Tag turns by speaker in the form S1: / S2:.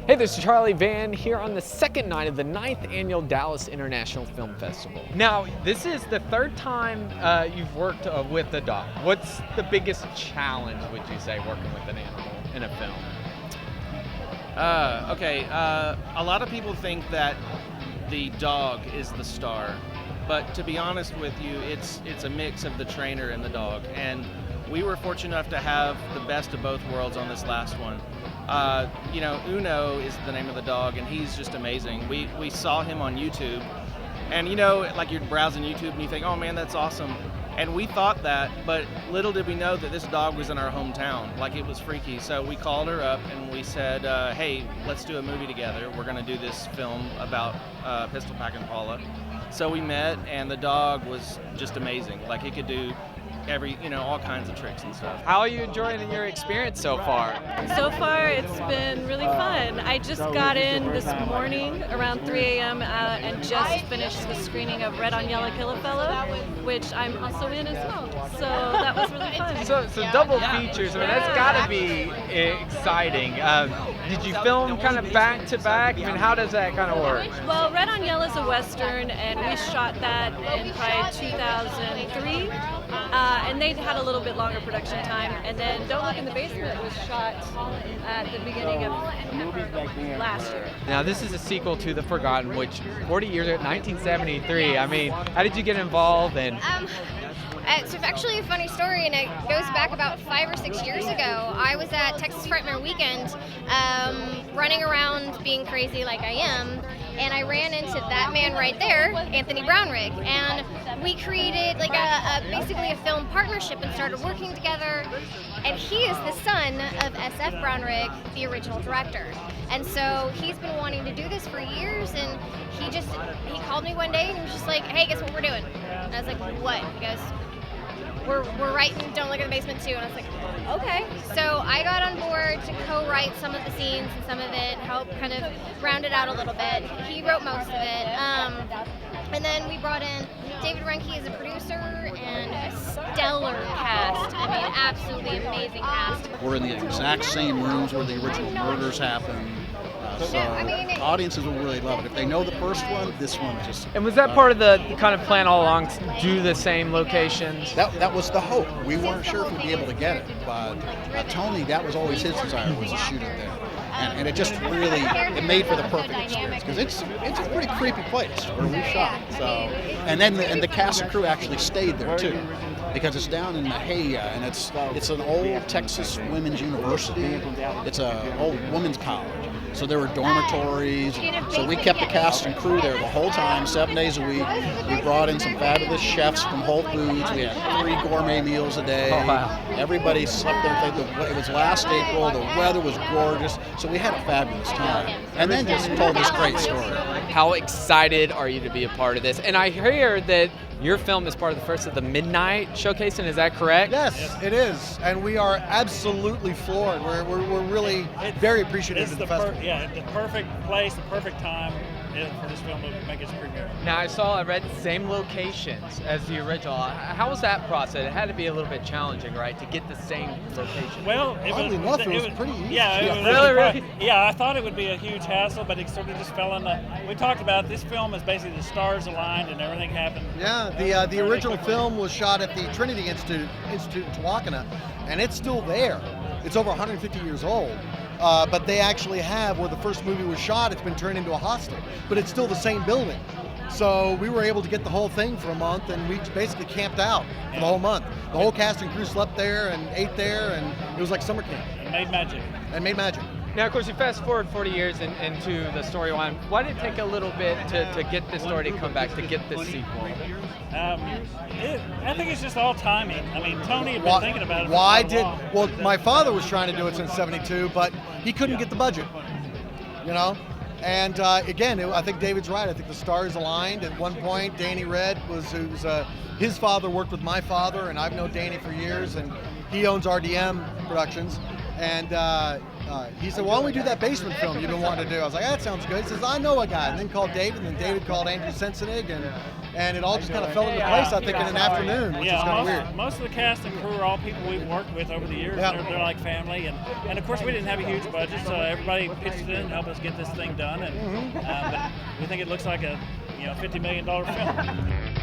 S1: Hey, this is Charlie Van here on the second night of the 9th Annual Dallas International Film Festival. Now, this is the third time you've worked with a dog. What's the biggest challenge, would you say, working with an animal in a film?
S2: A lot of people think that the dog is the star, but to be honest with you, it's a mix of the trainer and the dog. And we were fortunate enough to have the best of both worlds on this last one. Uno is the name of the dog, and he's just amazing. We saw him on YouTube, and like you're browsing YouTube and you think, oh man, that's awesome. And we thought that, but little did we know that this dog was in our hometown. Like, it was freaky. So we called her up and we said, hey, let's do a movie together. We're gonna do this film about Pistol Pack Impala. So we met, and the dog was just amazing. Like, he could do all kinds of tricks and stuff.
S1: How are you enjoying your experience so far?
S3: So far, it's been really fun. I just got in this morning around 3 a.m. And just finished the screening of Red on Yellow Kill a Fellow, which I'm also in as well. So that was really fun.
S1: So double features, I mean, that's gotta be exciting. Did you film kind of back to back? I mean, how does that kind of work?
S3: Well, Red on Yellow is a Western, and we shot that in probably 2003. And they had a little bit longer production time. And then Don't Look in the Basement was shot at the beginning of last year.
S1: Now, this is a sequel to The Forgotten, which 40 years ago, 1973. I mean, how did you get involved? And
S4: It's actually a funny story, and it goes back about 5 or 6 years ago. I was at Texas Frightmare Weekend, running around being crazy like I am, and I ran into that man right there, Anthony Brownrigg, and we created like basically a film partnership and started working together. And he is the son of SF Brownrigg, the original director. And so he's been wanting to do this for years, and he called me one day and he was just like, hey, guess what we're doing? And I was like, what? He goes, we're writing Don't Look in the Basement too. And I was like, okay. So I got on board to co-write some of the scenes and some of it, help kind of round it out a little bit. He wrote most of it. And then we brought in David Renke as a producer, and a stellar cast. I mean, absolutely amazing cast.
S5: We're in the exact same rooms where the original murders happened. So audiences will really love it. If they know the first one, this one just...
S1: was that part of the kind of plan all along, to do the same locations?
S5: That was the hope. We weren't sure if we'd be able to get it, but Tony, that was always his desire, was to shoot it there. And it just really, it made for the perfect experience, because it's a pretty creepy place where we shot. So, and the cast and crew actually stayed there too, because it's down in Mahia, and it's an old Texas women's university. It's an old women's college. So there were dormitories. So we kept the cast and crew there the whole time, 7 days a week. We brought in some fabulous chefs from Whole Foods. We had 3 gourmet meals a day.
S1: Oh, wow.
S5: Everybody slept there. It was last April. The weather was gorgeous. So we had a fabulous time. And then just told this great story.
S1: How excited are you to be a part of this? And I hear that your film is part of the first of the Midnight Showcasing, is that correct?
S6: Yes, it is, and we are absolutely floored. We're really very appreciative of the festival.
S7: The perfect place, the perfect time for this film to make its premiere.
S1: Now, I read the same locations as the original. How was that process? It had to be a little bit challenging, right, to get the same location?
S7: Well,
S6: oddly enough, it was pretty easy.
S7: Yeah, it was
S1: really?
S7: Yeah, I thought it would be a huge hassle, but it sort of just fell in we talked about it, this film is basically the stars aligned and everything happened.
S6: Yeah, the original film was shot at the Trinity Institute in Tawakona, and it's still there. It's over 150 years old. But they actually have, where the first movie was shot, it's been turned into a hostel, but it's still the same building. So we were able to get the whole thing for a month, and we basically camped out for the whole month. The whole cast and crew slept there and ate there, and it was like summer camp.
S7: And made magic.
S1: Now, of course, you fast forward 40 years into the storyline. Why did it take a little bit to get this story to come back, to get this sequel?
S7: I think it's just all timing. I mean, Tony had been thinking about it
S6: Well, my father was trying to do it since '72, but he couldn't get the budget, And again, I think David's right. I think the stars aligned. At one point, Danny Red his father worked with my father, and I've known Danny for years, and he owns RDM Productions. And he said, why don't we do that basement film you've been wanting to do? I was like, that sounds good. He says, I know a guy. And then called David, and then David called Andrew Sensenig, and it all just kind of fell into place, I think, in an afternoon, which is kind of weird.
S7: Most of the cast and crew are all people we've worked with over the years.
S6: Yeah.
S7: They're like family, and of course we didn't have a huge budget, so everybody pitched in and helped us get this thing done. And but we think it looks like a $50 million film.